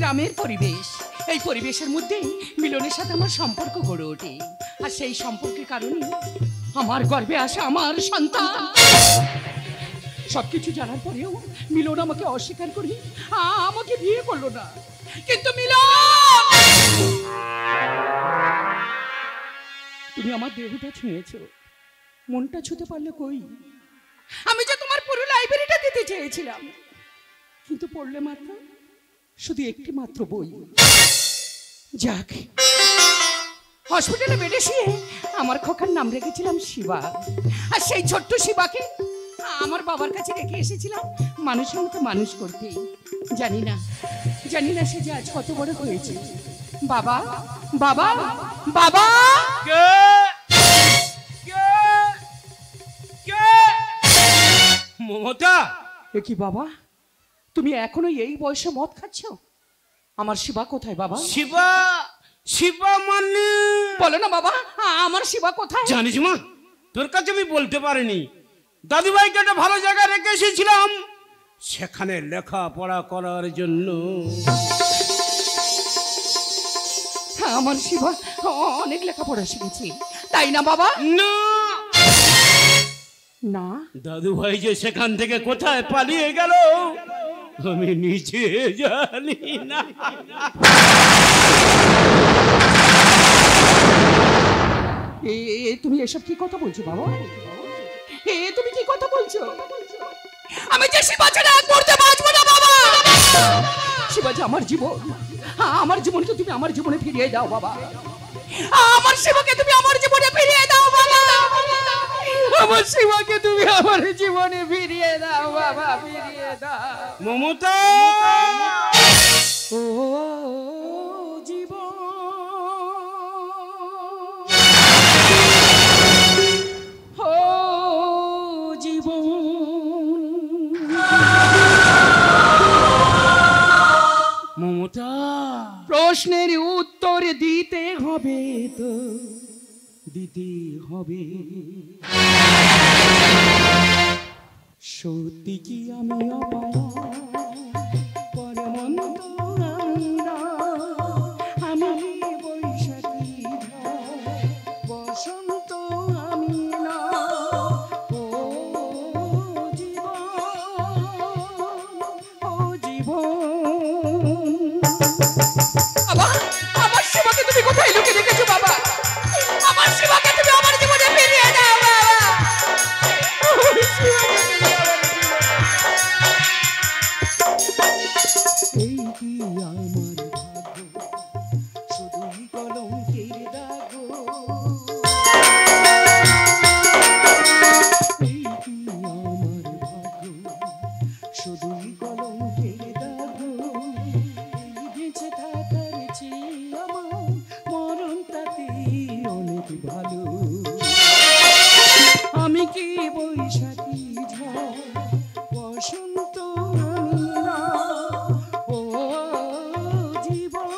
গ্রামের পরিবেশ, এই পরিবেশের মধ্যেই মিলনের সাথে আমার সম্পর্ক গড়ে ওঠে। আর সেই সম্পর্কের কারণে আমার গর্ভে আসে আমার সন্তান। সবকিছু জানার পরেও মিলন আমাকে অস্বীকার করে আমাকে বিয়ে করলো না। কিন্তু মিলন, তুমি আমার দেহটা ছুঁয়েছো, মনটা ছুঁতে পারলে কই? আমি যে তোমার পুরো লাইব্রেরিটা দিতে চেয়েছিলাম, কিন্তু পড়লে মাত্র শুধু একটি মাত্র বই। যাক, হসপিটালে বেডে শুয়ে আমার খোকার নাম রেখেছিলাম শিবা। আর সেই ছোট্ট শিবাকে আমার বাবার কাছে রেখে এসেছিলাম মানুষের মতো মানুষ করতে। জানি না সে যে আজ কত বড় হয়েছে। বাবা, বাবা, বাবা। মমতা, এ কি বাবা, তুমি এখনো এই বয়সে মদ খাচ্ছ? আমার শিবা কোথায় বাবা? শিবা, শিবা মানে বলো না বাবা, আমার শিবা কোথায়? জানিস মা, তোর কাছে আমি বলতে পারিনি। দাদুভাইকে একটা ভালো জায়গায় রেখে এসেছিলাম, সেখানে লেখাপড়া করার জন্য। আমার শিবা অনেক লেখাপড়া শিখেছি, তাই না বাবা? না না, দাদুভাই যে সেখান থেকে কোথায় পালিয়ে গেল আমি নিজে জানি না। তুমি এসব কি কথা বলছো বাবা? তুমি কি কথা বলছো? আমি যে শিবা ছাড়া এক মুহূর্তে বাঁচবো না বাবা। শিবা যে আমার জীবন, আমার জীবনকে তুমি আমার জীবনে ফিরিয়ে দাও বাবা। আমার শিবাকে তুমি আমার জীবনে ফিরিয়ে দাও বাবা। আমার শিবাকে তুমি আমার জীবনে ফিরিয়ে দাও বাবা, ফিরিয়ে দাও। মমতা, ও জীবন, ও জীবন, মমতা, প্রশ্নের উত্তর দিতে হবে তো, দিতে হবে। সত্যি কি আমি অপায়া, পরমন্ত আনন্দ, আমি বৈশাখী বসন্ত আমি না। ও জীবন, ও জীবন। বাবা, আমার শিবাকে তুমি কোথায় লুকিয়ে রেখেছো বাবা? আমার শিবাকে তুমি আমার জীবনে ফিরিয়ে দাও বাবা। এই কি আমার ভাগ্য, শুধুই কলঙ্কের দাগ। এই কি আমার ভাগ্য, শুধুই কলঙ্কের দাগ। বেঁচে থাকার চেয়ে আমার মরণ তাতে অনেক ভালো। আমি কি বৈশাখী ঝড়, বসন্ত আমি না। ও জীবন,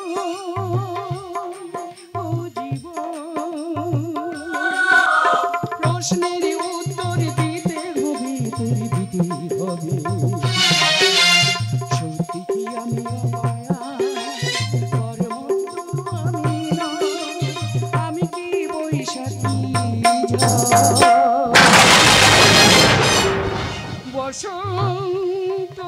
ও জীবন, প্রশ্নের উত্তর দিতে হবে, তোর দিতে হবে। সত্যি কি আমি অপায়া, পরমন্ত আমি না। আমি কি বৈশাখী ঝড়, বসন্ত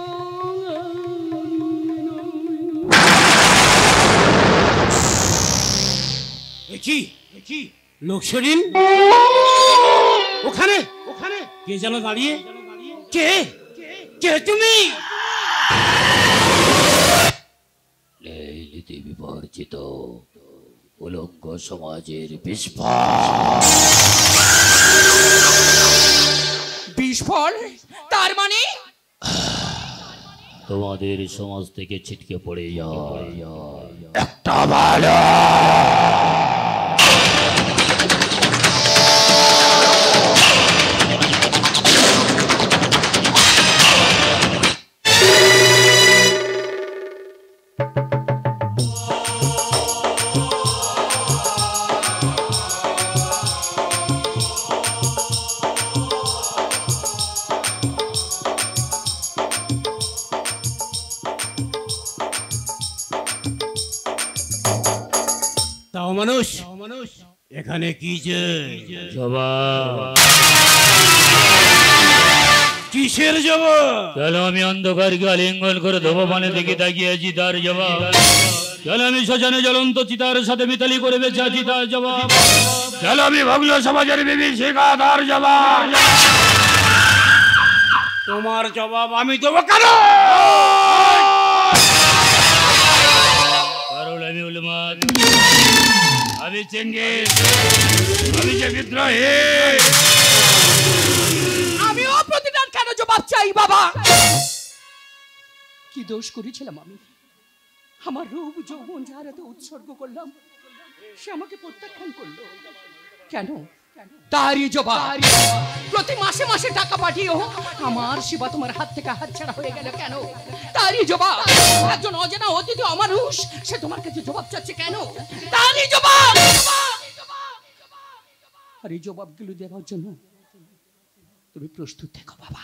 কি লোকশরীন ওখানে, ওখানে কে যেন দাঁড়িয়ে? কে কে তুমি? লীতি বিবর্জিত উলঙ্গ সমাজের বিস্ফোরণ। বিস্ফোরণ তার মানে? তোমাদের সমাজ থেকে ছিটকে পড়ে যায় একটা ভালো। মানুষ এখানে কি যে জবাব কিসের জবাব? চলো আমি অন্ধকারকে আলিঙ্গন করে দেবো মানে দেখে তাকিয়েছি তার জবাব। চলো আমি শ্মশানে জ্বলন্ত চিতার সাথে মিতালি করে বেঁচে আছি তার জবাব। চলো আমি ভগ্ন সমাজের বিভীষিকা তার জবাব। তোমার জবাব আমি দেবো কেন? কারণ আমি উলমাদ, আমি চেঙ্গিস, আমি যে বিদ্রোহী। আমিও প্রতিদান কেন জবাব চাই বাবা? কি দোষ করেছিলাম আমি? আমার রূপ যৌবন যার এত উৎসর্গ করলাম, সে আমাকে প্রত্যাখ্যান করলো কেন? তারই জবাব। প্রতি মাসে মাসে টাকা পাঠিয়েও আমার শিবা তোমার হাত থেকে হাতছাড়া হয়ে গেল কেন? তারই জবাব। একজন অজানা অতিথি অমানুষ, সে তোমার কাছে জবাব চাচ্ছে কেন? তারই জবাব। আর এই জবাবগুলো দেওয়ার জন্য তুমি প্রস্তুত থেকো বাবা।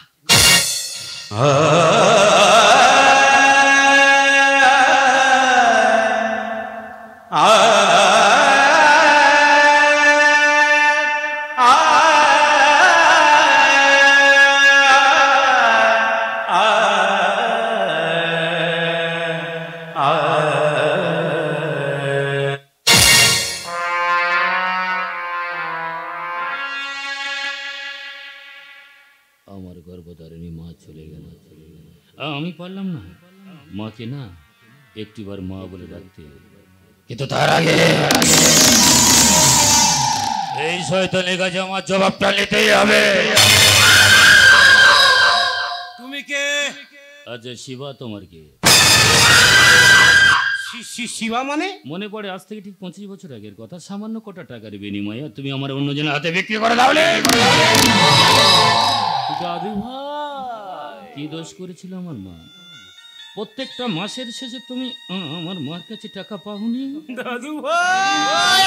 আমার গর্ভধারিণী মা চলে গেল। আমি পারলাম না মাকে না একটিবার মা বলে ডাকতে, কিন্তু তার আগে এই শয়তানের কাছে আমার জবাবটা নিতেই হবে। তুমি কে? আচ্ছা শিবা তোমার কে? শিবা মানে? মনে পড়ে আজ থেকে ঠিক 25 বছর আগের কথা। সামান্য কটা টাকার বিনিময়ে তুমি আমার অন্যজনের হাতে বিক্রি করে দাও। দাদু ভাই, কি দোষ করেছিল আমার মা? প্রত্যেকটা মাসের শেষে তুমি আমার মার কাছে টাকা পাওনি? দাদু ভাই,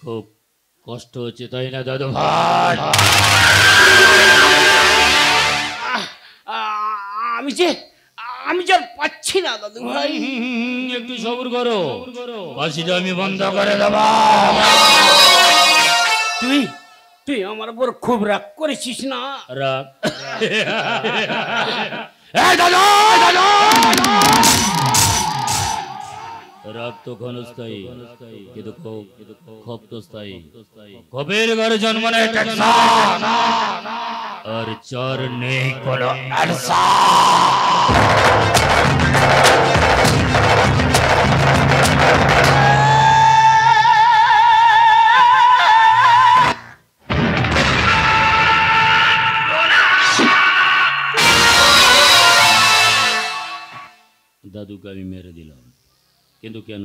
খুব কষ্ট হচ্ছে তাই না দাদু ভাই? আমি যে পাচ্ছি না দাদু ভাই। একটু সবুর করো, কাশিটা আমি বন্ধ করে দেবো। তুই আমার উপর খুব রাগ করেছিস না? রাগ? রাগ তো ক্ষণস্থায়ী, কিন্তু ক্ষোভ তো স্থায়ী। ক্ষোভের ঘরে জন্ম নেয় টেনশন, আর চর নেই কোনো দাদুকে আমি মেরে দিলাম, কিন্তু কেন?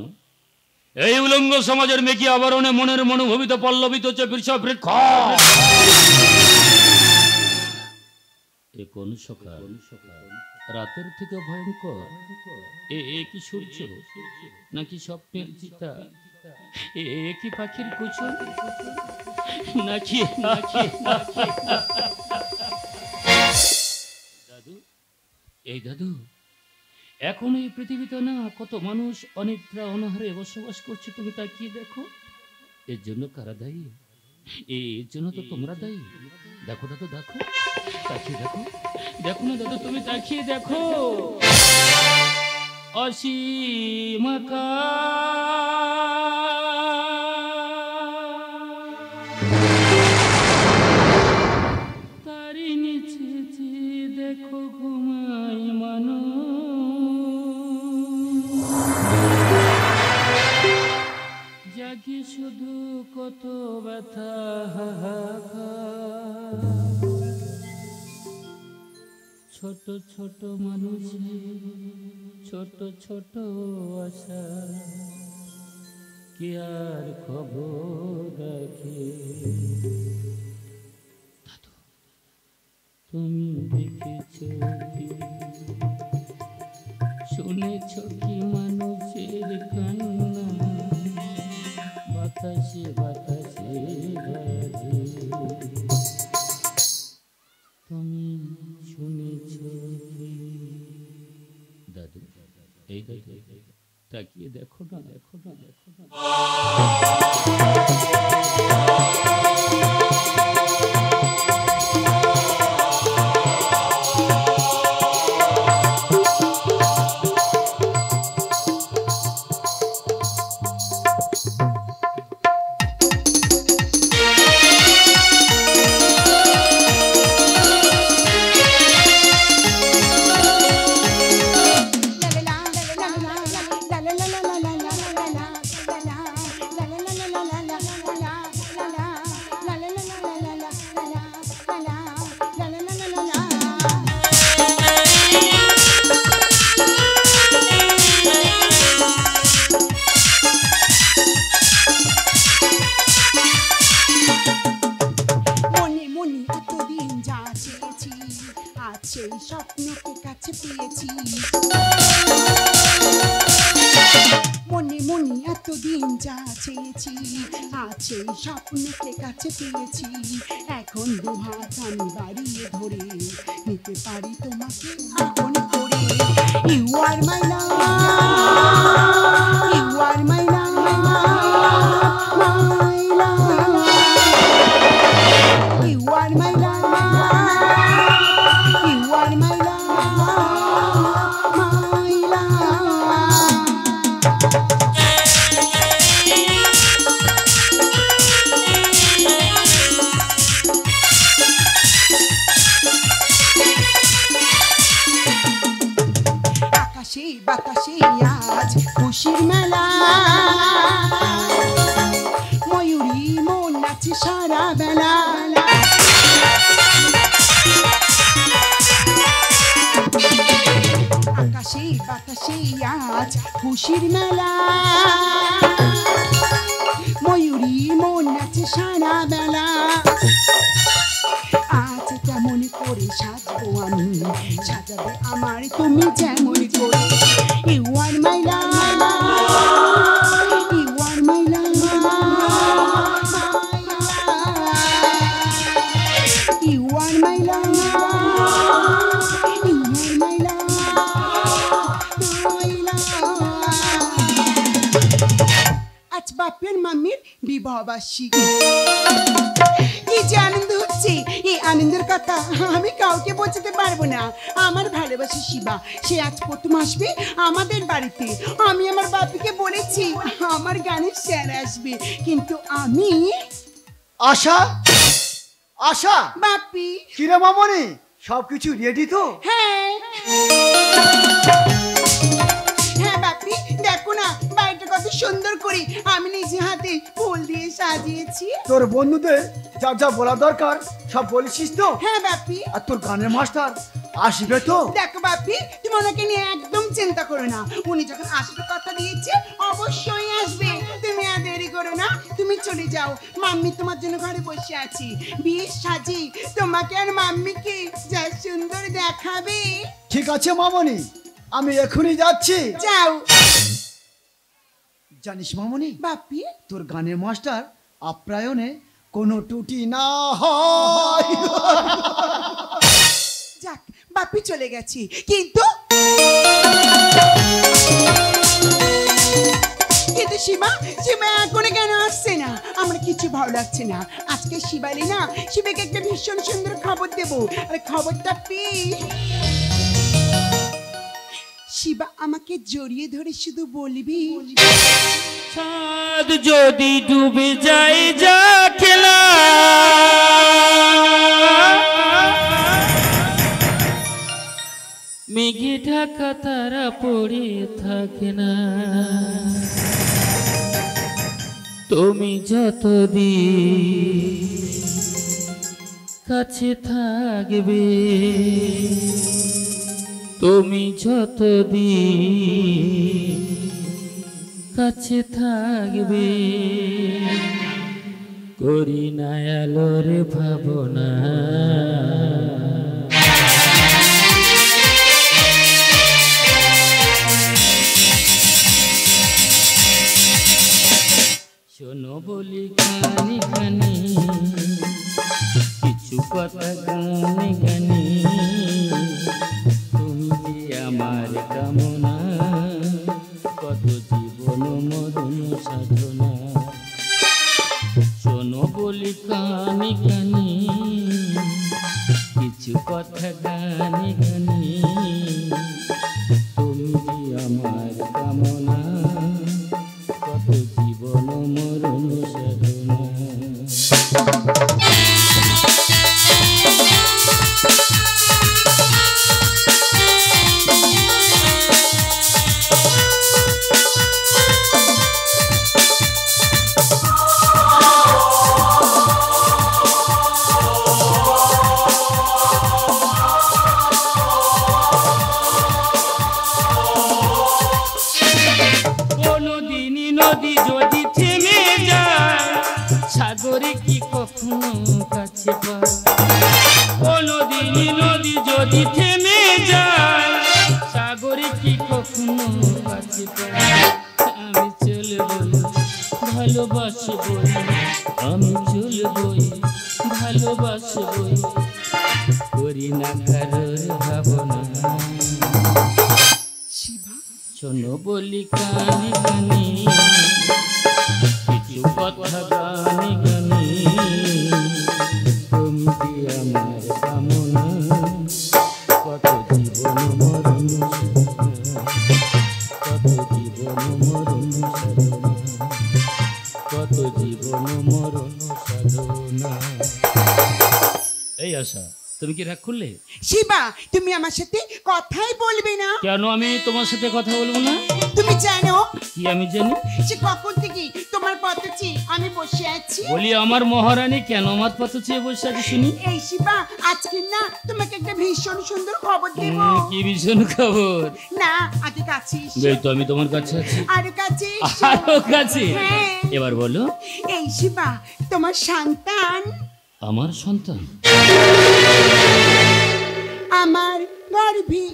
এই উলঙ্গ সমাজের মেকি আবরণে মনের মনোভবিত পল্লবিত হচ্ছে বৃক্ষ। এ কোন সকাল, রাতের থেকে ভয়ঙ্কর? এ কি সূর্য নাকি স্বপ্নের চিতা? এ কি পাখির কুচন নাকি? দাদু, এই দাদু, এখন এই পৃথিবীতে না কত মানুষ অনিদ্রা অনাহারে বসবাস করছে, তুমি তাকিয়ে দেখো। এর জন্য কারা দায়ী? এর জন্য তো তোমরা দায়ী। দেখো দাদু, দেখো, তাকিয়ে দেখো, দেখো না দাদু, তুমি তাকিয়ে দেখো। অসীম তারি নিচে যে দেখো ঘুমাই মানুষ, জাগি শুধু কত ব্যথা হাহাকার। ছোট ছোট মানুষ, ছোট ছোট আশা, কি আর খবর রাখে? দাদু, তুমি দেখেছ কি, শুনেছ কি মানুষের কান্না? বাতাসে বাতাসে তুমি শুনেছ কি? দাদু, এই দাদু, তাকিয়ে দেখো না, দেখো না, দেখো না। স্বপ্নকে কাছে পেয়েছি, এখন দুহাত আমি বাড়িয়ে ধরে নিতে পারি তোমাকে আপন করে। You are my love, you are my love, my love, you are my love, you are my love, my love. বাতাসে আজ খুশির মেলা, ময়ূরী মন নাচে সারা বেলা। আকাশে বাতাসে আজ খুশির মেলা, ময়ূরী মন নাচে সারা বেলা। আজ কেমন করে সাজবো আমি, সাজাবে আমার তুমি যেমন করে। You are my love, you are my love, you are my love, you are my love, my love. আজ বাপের মাম্মির বিবাহবার্ষিকী, কি যে আনন্দ হচ্ছে, এই আনন্দের কথা আমি কাউকে বোঝাতে পারবো না। আমার ভালোবাসা শিবা, সে আজ প্রথম আসবে আমাদের বাড়িতে। আমি আমার বাপিকে বলেছি আমার গানের স্যার আসবে, কিন্তু আমি আশা আশা বাপি। কিরে মামনি, সবকিছু রেডি তো? হ্যাঁ হ্যাঁ বাপি, দেখো না বাড়িটা কত সুন্দর করে আমি নিজে হাতে ফুল দিয়ে সাজিয়েছি। তোর বন্ধুদের যা যা বলা দরকার সব বলেছিস তো? হ্যাঁ বাপি। আর তোর গানের মাস্টার আসবে তো? দেখো বাপি, তুমি ওনাকে নিয়ে একদম চিন্তা করো না, উনি যখন আসবে কথা দিয়েছে অবশ্যই আসবে। তুমি আর দেরি করো না, তুমি চলে যাও। মাম্মি তোমার জন্য ঘরে বসে আছি, বিয়ে সাজি তোমাকে আর মাম্মিকে যা সুন্দর দেখাবে। ঠিক আছে মামনি, আমি এখনই যাচ্ছি। যাও। জানিস মামনি বাপি, তোর গানের মাস্টার আপ্যায়নে কোনো ত্রুটি না হয়। যাক, বাপি চলে গেছি, কিন্তু শিবা শিবা এখনো কেন আসছে না? আমার কিছু ভালো লাগছে না। আজকে শিবালি না, শিবাকে একটা ভীষণ সুন্দর খবর দেবো, আর খবরটা পেয়ে শিবা আমাকে জড়িয়ে ধরে শুধু বলবি, চাঁদ যদি ডুবে যায় যা খেলা, মেঘে ঢাকা তারা পড়ে থাকে না, তুমি যতদিন কাছে থাকবে, তুমি যতদিন কাছে থাকবে, করি না আলোর ভাবনা, শোনো বলি কানে কথা গানে গানে তুমি যে আমার কামনা কত জীবন মরণ সাধনা। নদী যদি থেমে যায় সাগরে কি কখনো কাছে পায়। কোনদিনই নদী যদি থেমে যায় সাগরে কি কখনো কাছে পায়। আমি চলবই ভালোবাসবই, আমি চলবই ভালোবাসবই, করি না কারোর ভাবনা। শোনো বলি কানে কানে কিছু কথা গানে গানে তুমি যে আমার কামনা কত জীবন মরণ সাধনা, কত জীবন মরণ সাধনা, কত জীবন মরণ সাধনা। এই আশা তুমি কি রাগ করলে? শিবা তুমি আমার সাথে কথাই বলবে না কেন? আমি তোমার সাথে কথা বলবো না? তুমি জানো কি আমি জানি? সে কখন থেকে তোমার পথে চেয়ে আমি বসে আছি। বলি আমার মহারানী কেন আমার পথে চেয়ে বসে আছে শুনি? এই শিবা আজকে না তোমাকে একটা ভীষণ সুন্দর খবর দেব। কি ভীষণ খবর? না আগে কাছে এসো। এই তো আমি তোমার কাছে আছি। আরো কাছে এসো। আরো কাছে? হ্যাঁ। এবার বলো। এই শিবা তোমার সন্তান আমার সন্তান আমার গর্ভে।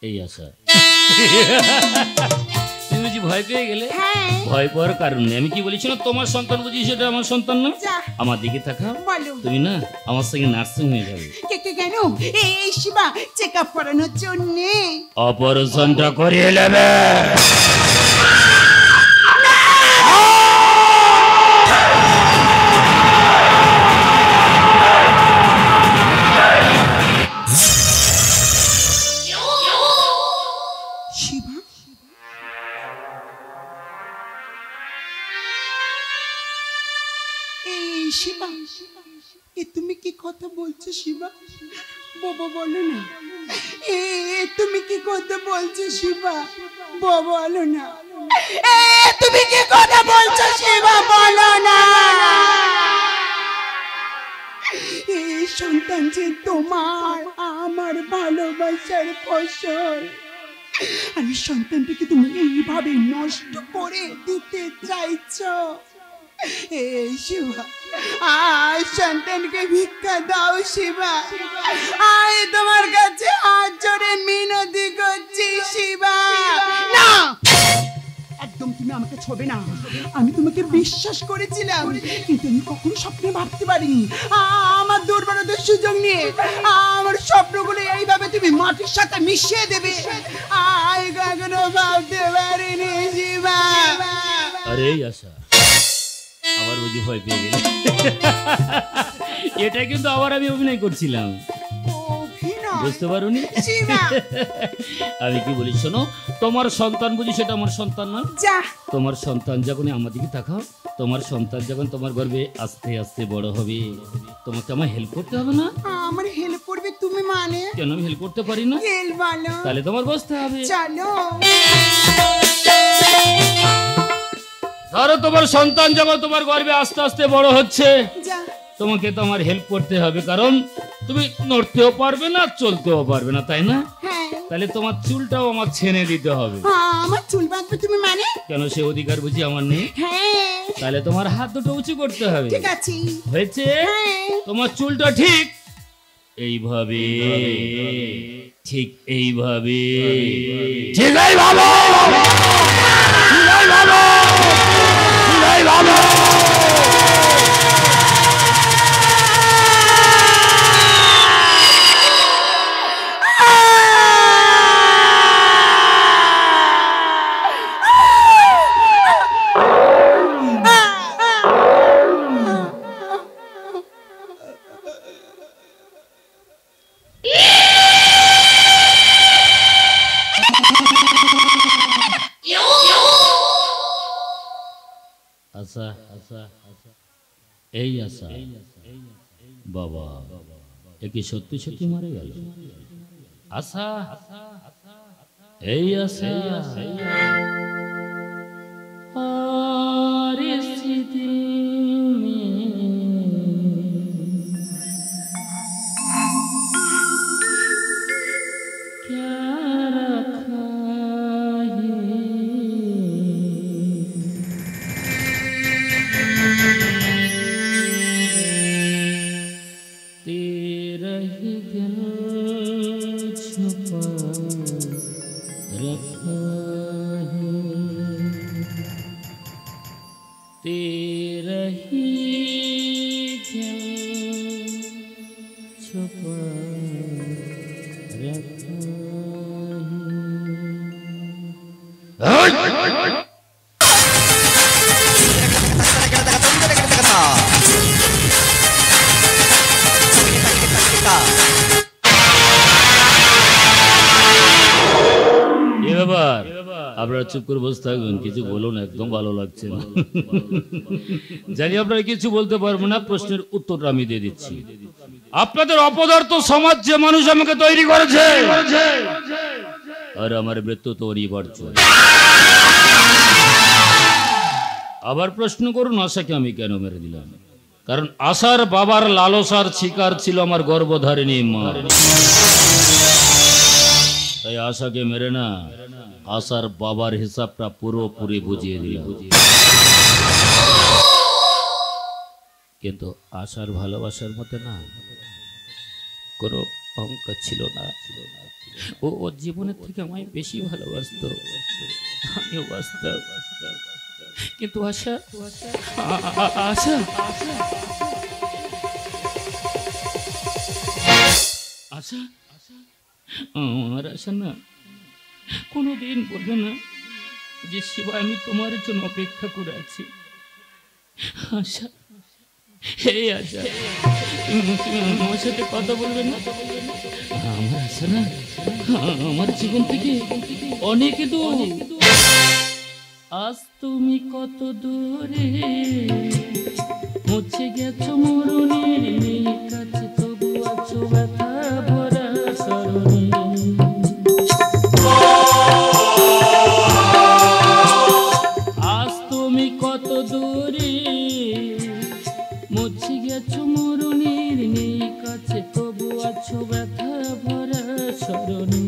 এই আশা তুমি বুঝি ভয় পেয়ে গেলে? হ্যাঁ ভয় পাওয়ার কারণ নেই। আমি কি বলেছি না তোমার সন্তান বুঝি সেটা আমার সন্তান না? যা আমার দিকে তাকাও। বলো তুমি না আমার সঙ্গে নার্সিং হয়ে যাবে। কেন? এই শিবা চেক আপ করানোর জন্য। অপারেশনটা করিয়ে নেবে। শিবা এই শিবা এ তুমি কি কথা বলছো শিবা? বাবা বলো না। এ তুমি কি কথা বলছো শিবা? বাবা বলো না। এ তুমি কি কথা বলছো শিবা? বলো না। এই সন্তান যে তোমার আমার ভালোবাসার ফসল, আর এই সন্তানটাকে তুমি এইভাবে নষ্ট করে দিতে চাইছো। এই শিবা আয় সন্তানকে ভিক্ষা দাও শিবা। আয় তোমার কাছে হাত জোড়ে মিনতি করছি শিবা। না একদম তুমি আমাকে ছোবে না। আমি তোমাকে বিশ্বাস করেছিলাম কিন্তু আমি কখনো স্বপ্নে ভাবতে পারিনি আমার দুর্বলতার সুযোগ নিয়ে আমার স্বপ্নগুলো এইভাবে তুমি মাটির সাথে মিশিয়ে দেবে। আয় কখনো ভাবতে পারিনি শিবা। আরে আশা আবার বুঝি ভয় পেয়ে গেলে? এটা কিন্তু আবার আমি অভিনয় করছিলাম, বুঝতে পারোনি? আমি কি বলি শোনো, তোমার সন্তান বুঝি সেটা আমার সন্তান নয়। তোমার সন্তান যখন আমার দিকে তাকাও, তোমার সন্তান যখন তোমার গর্ভে আস্তে আস্তে বড় হবে তোমাকে আমার হেল্প করতে হবে না? আমার হেল্প করবে তুমি মানে? কেন আমি হেল্প করতে পারি না? তাহলে তোমার বসতে হবে। চলো ধরো তোমার সন্তান যখন তোমার গর্ভে আস্তে আস্তে বড় হচ্ছে তোমাকে তো আমার হেল্প করতে হবে, কারণ তুমি নড়তেও পারবে না চলতেও পারবে না, তাই না? তাহলে তোমার চুলটাও আমার ছেনে দিতে হবে। আমার চুল বাঁধবে তুমি মানে? কেন সে অধিকার বুঝি আমার নেই? তাহলে তোমার হাত দুটো উঁচু করতে হবে। ঠিক আছে হয়েছে? তোমার চুলটা ঠিক এইভাবে, ঠিক এইভাবে, ঠিক এইভাবে, আশা আশা এই আশা বাবা এ কি সত্যি সত্যি মারা গেল? আশা এই আশা আর স্মৃতি क्या रखा है तेरा ही दिल छुपा रखा है तेरा ही दिल छुपा रखा ব্যাপার আপনারা চুপ করে বসে থাকবেন, কিছু বলুন, একদম ভালো লাগছে না। জানি আপনারা কিছু বলতে পারবো না, প্রশ্নের উত্তর আমি দিয়ে দিচ্ছি। আপনাদের অপদার্থ সমাজ যে মানুষ আমাকে তৈরি করেছে আর আমার মৃত্যু তো অনিবার্য। আবার প্রশ্ন করুন আশাকে আমি কেন মেরে দিলাম? কারণ আশার বাবার লালসার শিকার ছিল আমার গর্ভধারিণী মা। তাই আশাকে মেরে না, আশার বাবার হিসাবটা পুরোপুরি বুঝিয়ে দিলাম। কিন্তু আশার ভালোবাসার মতে না কোনো অহংকার ছিল না। ও ওর জীবনের থেকে আমায় বেশি ভালোবাসতো, আমিও বাসতাম। কিন্তু আশা আশা আশা আমার আশা না কোনোদিন বলবে না যে শিবা আমি তোমার জন্য অপেক্ষা করে আছি। আশা হে আশা তুমি আমার সাথে কথা বলবে না? আমার আশা না আমার জীবন থেকে অনেক দূর। আজ তুমি কত দূরে মুছে গেছো মরুনির কাছে, তবু আছো ব্যথা ভরা স্মরণে। আজ তুমি কত দূরে মুছে গেছো মরুনির নেই কাছে, তবু আছো ব্যথা ভরা স্মরণে।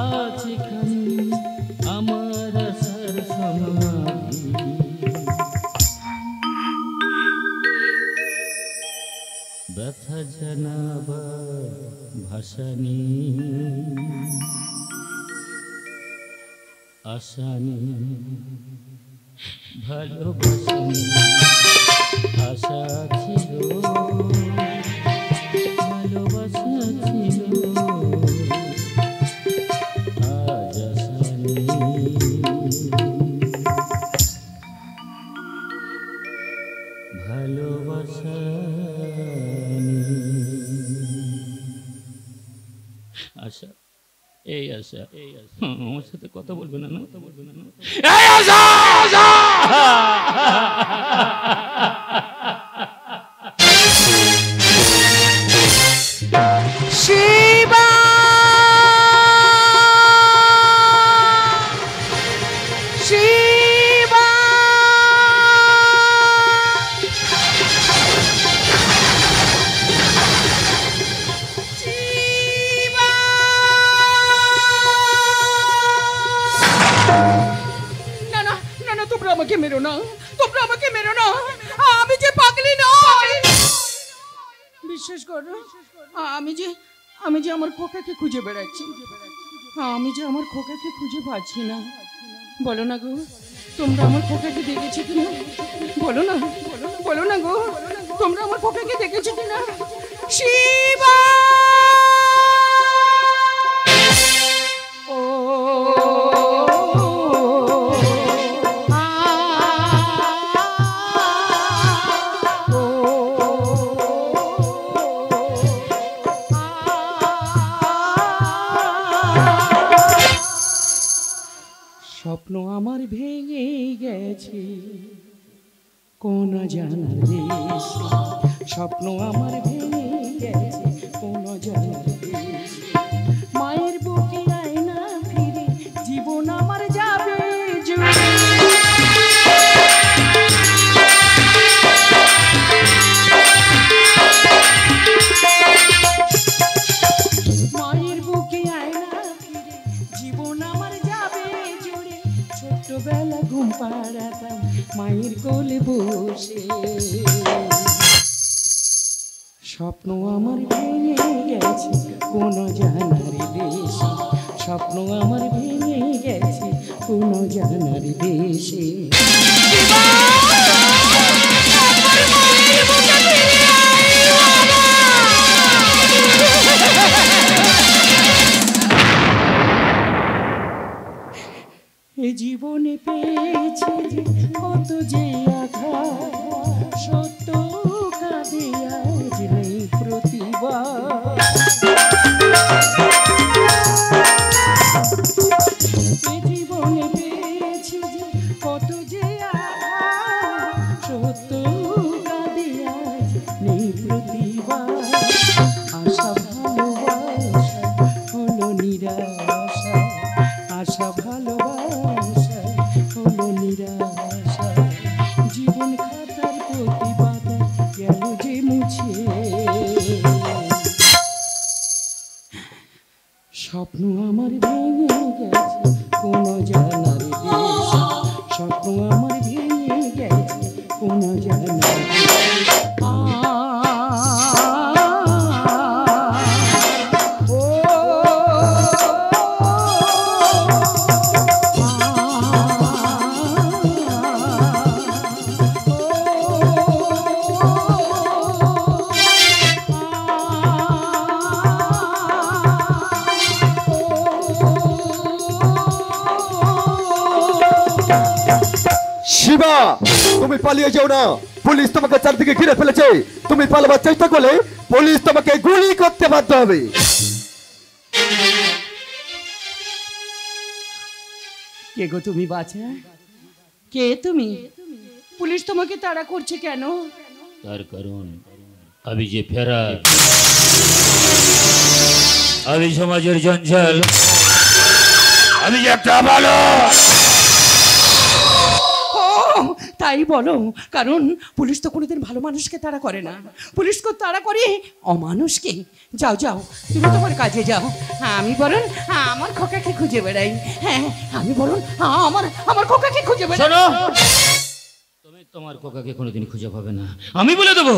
আজ এখানে আমার আশার সমাধি, ব্যথা জানাবার ভাষা নেই, আশা নেই, ভালোবাসা নেই। আশা ছিল, ভালোবাসা ছিল, আজ আশা নেই, ভালোবাসা নেই। আশা এই আশা আমার সাথে কথা বলবে না? কথা বলবে না? এই আশা শিবা শিবা না না না না, তোমরা আমাকে মেরো না, তোমরা আমাকে মেরো না। আমি যে পাগলি না, বিশ্বাস করো। আমি যে আমার খোকাকে খুঁজে বেড়াচ্ছি, আমি যে আমার খোকাকে খুঁজে পাচ্ছি না। বলো না গো, তোমরা আমার খোকাকে দেখেছো কিনা? বলো না, বলো না গো, তোমরা আমার খোকাকে দেখেছো কিনা? শিবা স্বপ্ন আমার ভেঙে গেল, গেছে কোন জানার দেশে, স্বপ্ন আমার ভেঙে গেছে কোন জানার দেশে। মায়ের বুকে আয়না ফিরে জীবন আমার যাবে জুড়ে। মায়ের বুকে আয়না ফিরে জীবন আমার যাবে জুড়ে। ছোট্টবেলা ঘুম পাড়াতাম মায়ের কোলে বসে, স্বপ্ন আমার ভেঙে গেছে কোন জানার দেশে, স্বপ্ন আমার ভেঙে গেছে কোন জানার দেশে। এ জীবনে পেয়েছে যে কত যে আঘাত, সত্য কাঁদে আজ নেই প্রতিবাদ। এ জীবনে পেয়েছে যে কত যে আঘাত, সত্য কাঁদে আজ নেই প্রতিবাদ। আশা ভালোবাসা হলো নিরাশা, আশা ভালোবাসা হলো নিরাশা। জীবন খাতার প্রতিবাদ গেল যে মুছে, স্বপ্ন আমার ভেঙে গেছে কোন জানার দেশে, স্বপ্ন আমার ভেঙে গেছে কোন জানার দেশে। শিবা, তুমি পালিয়ে যাও না, পুলিশ তোমাকে চারদিকে ঘিরে ফেলেছে। তুমি পালাবার চেষ্টা করলে পুলিশ তোমাকে গুলি করতে বাধ্য হবে। কে গো তুমি বাছা? কে তুমি? পুলিশ তোমাকে তাড়া করছে কেন? তার কারণ আমি যে ফেরা, আমি সমাজের জঞ্জাল, আমি যে একটা ভালো। তাই বলো, কারণ পুলিশ তো কোনোদিন ভালো মানুষকে তাড়া করে না, পুলিশকে তাড়া করে অমানুষকে। যাও যাও, তুমি তোমার কাজে যাও, আমি বরং আমার খোকাকে খুঁজে বেড়াই। হ্যাঁ, আমি বরং আমার খোকাকে খুঁজে বেড়াই। শোনো, তুমি তোমার খোকাকে কোনোদিন খুঁজে পাবে না, আমি বলে দেবো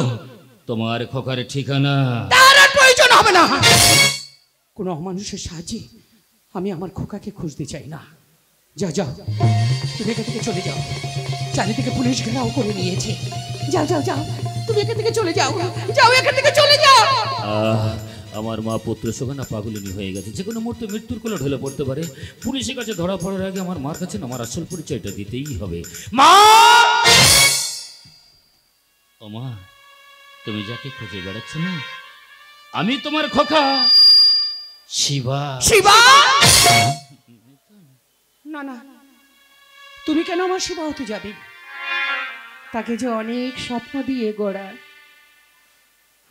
তোমার খোকার ঠিকানা। তার আর প্রয়োজন হবে না। কোনো অমানুষের সাহায্যে আমি আমার খোকাকে খুঁজতে চাই না। যাও যাও, তুমি এখান থেকে চলে যাও, চারিদিকে পুলিশ ঘেরাও করে নিয়েছে। যাও যাও যাও, তুমি এখান থেকে চলে যাও, যাও এখান থেকে চলে যাও। আমার মা পুত্র শোকানা পাগলিনী হয়ে গেছে, যে কোনো মুহূর্তে মৃত্যুর কোলে ঢলে পড়তে পারে। পুলিশের কাছে ধরা পড়ার আগে আমার মার কাছে আমার আসল পরিচয়টা দিতেই হবে। মা, ও মা, তুমি যাকে খুঁজে বেড়াচ্ছ না, আমি তোমার খোকা শিবা। শিবা? না না, তুমি কেন আমার শিবা হতে যাবে? তাকে যে অনেক স্বপ্ন দিয়ে গড়া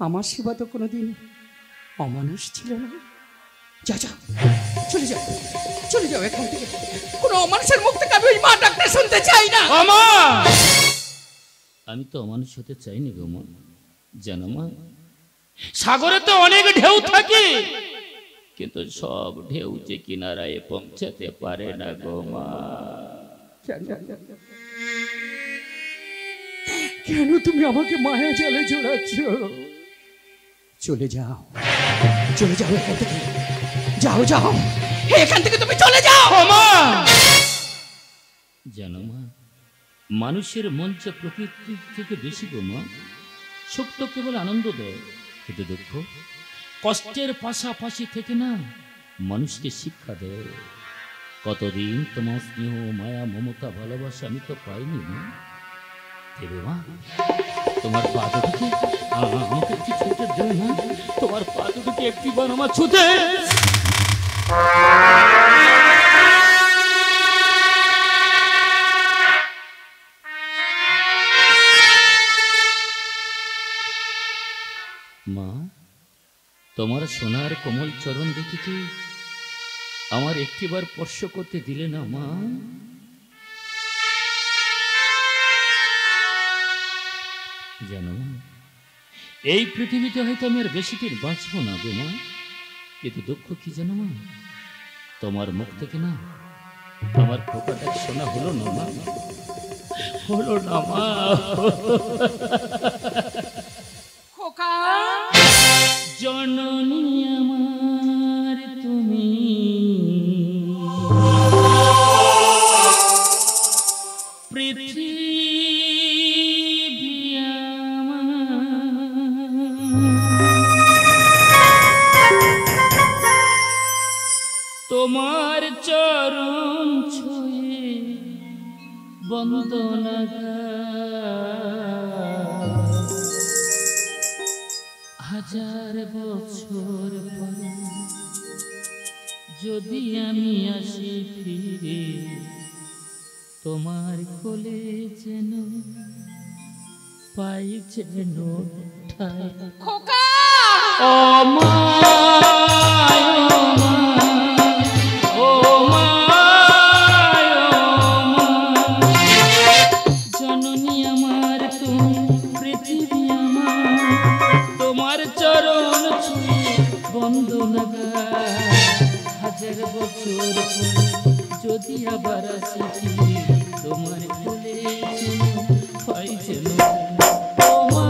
আমার শিবা তো কোনোদিন অমানুষ ছিল না। যাও যাও, চলে যাও, চলে যাও এখান থেকে। কোনো অমানুষের মুখ থেকে আমি ওই মা ডাকতে শুনতে চাই না। মা, আমি তো অমানুষ হতে চাইনি গো মা। জানো মা, সাগরে তো অনেক ঢেউ থাকে, কিন্তু সব ঢেউ যে কিনারায় পৌঁছাতে পারে না গো মা। কেন তুমি আমাকে মায়া জালে জড়াচ্ছ? চলে যাও, চলে যাও এখান থেকে, যাও যাও এখান থেকে, তুমি চলে যাও। মা, জানো মা, মানুষের মন যে প্রকৃতির থেকে বেশি গো মা। সুখ তো কেবল আনন্দ দেয়, কিন্তু দুঃখ কষ্টের পাশাপাশি থেকে না মানুষকে শিক্ষা দেয়। কতদিন তোমার স্নেহ, মায়া, মমতা, ভালোবাসা আমি তো পাইনি না। দেবে মা, তোমার পা দুটিকে আমাকে একটু ছুঁতে দেবে না? তোমার পা দুটিকে একটিবার আমার ছুঁতে। মা, তোমার সোনার কোমল চরণ দুটিকে আমার একটিবার স্পর্শ করতে দিলে না মা? জানো মা, এই পৃথিবীতে হয়তো আমি আর বেশি দিন বাঁচবো না গো মা, কিন্তু দুঃখ কি জানো মা, তোমার মুখ থেকে না আমার খোকাটা শোনা হলো না মা, হলো না মা। খোকা, জননী আমার তুমি, পৃথিবী তোমার চরণ ছুঁয়ে বন্দনা হাজার বছর পরে যদি আমি আসি ফিরে তোমার কোলে যেন পাই যেন ঠাই। খোকা, ও মা, ও মা, জননী আমার তুমি, পৃথিবী আমার, তোমার চরণ ছুঁয়ে বন্দনা হাজার বছর যদি আবার আসি ফিরে তোমার কোলে যেন পাই যেন। ও মা,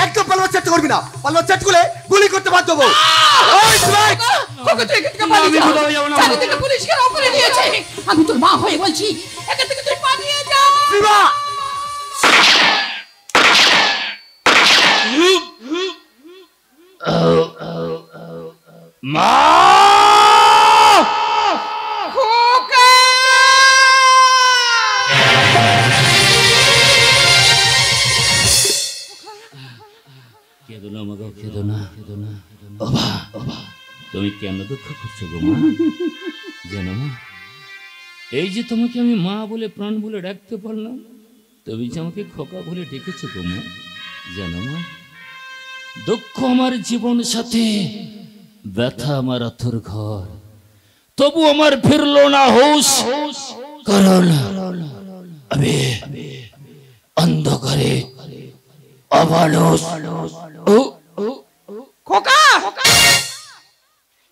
একদম পালাবার চেষ্টা করবি না, পালাবার চেষ্টা করলে গুলি করতে বাধ্য হবো। খোকা তুই এখান থেকে পালিয়ে যা, চারিদিকে পুলিশ ঘেরাও করে দিয়েছে। আমি তোর মা হয়ে বলছি, এখান থেকে তুই পালিয়ে যা। শিবা, মা, খোকা, কেঁদো না মাগো, কেঁদো না, কেঁদো না। বাবা, তুমি কেন দুঃখ করছো গো মা? জানো মা, এই যে তোমাকে আমি মা বলে প্রাণ বলে ডাকতে পারলাম, তুমি যে আমাকে খোকা বলে ডেকেছো গো মা। জানো মা, দুঃখ আমার জীবন সাথে, ব্যথা আমার আথর ঘর, তবু আমার ফিরলো না হুঁশ, কারণ আমি অন্ধকারে অমানুষ। খোকা,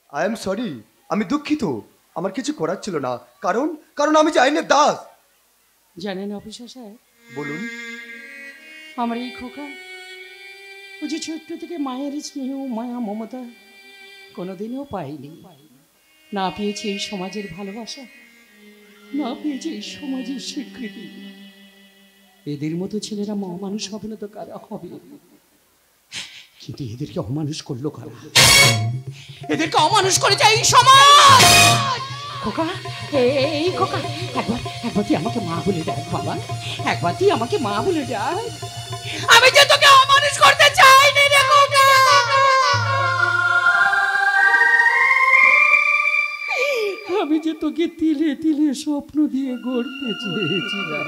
আই এম সরি, আমি দুঃখিত, আমার কিছু করার ছিল না, কারণ কারণ আমি যে আইনের দাস। জানেন অফিসার সাহেব, বলুন। আমার এই খোকা, ও যে ছোট্ট থেকে মায়ের স্নেহ মায়া মমতা কোনোদিনও পাইনি, না পেয়েছে এই সমাজের ভালোবাসা, না পেয়েছে এই সমাজের স্বীকৃতি। এদের মতো ছেলেরা মানুষ হবে না তো কারা হবে? কিন্তু এদেরকে অমানুষ করলো কারা? এদেরকে অমানুষ করেছে এই সমাজ। খোকা, এই খোকা, একবার তুই আমাকে মা বলে ডাক বাবা, একবার তুই আমাকে মা বলে ডাক। আমি যে তোকে অমানুষ করতে চাইনি রে খোকা। আমি যে তোকে তিলে তিলে স্বপ্ন দিয়ে গড়তে চেয়েছিলাম,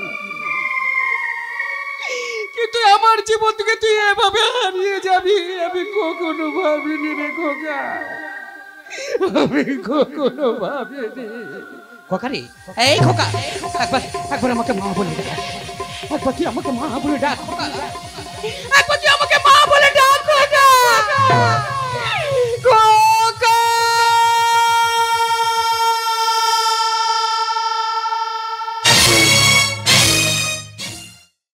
কিন্তু আমার জীবন থেকে তুই এভাবে হারিয়ে যাবি আমি কখনো ভাবিনি রে খোকা, আমি কখনো ভাবিনি। খোকা রে, এই খোকা, একবার আমাকে মা বলে ডাক, একবার তুই আমাকে মা বলে ডাক খোকা, একবার তুই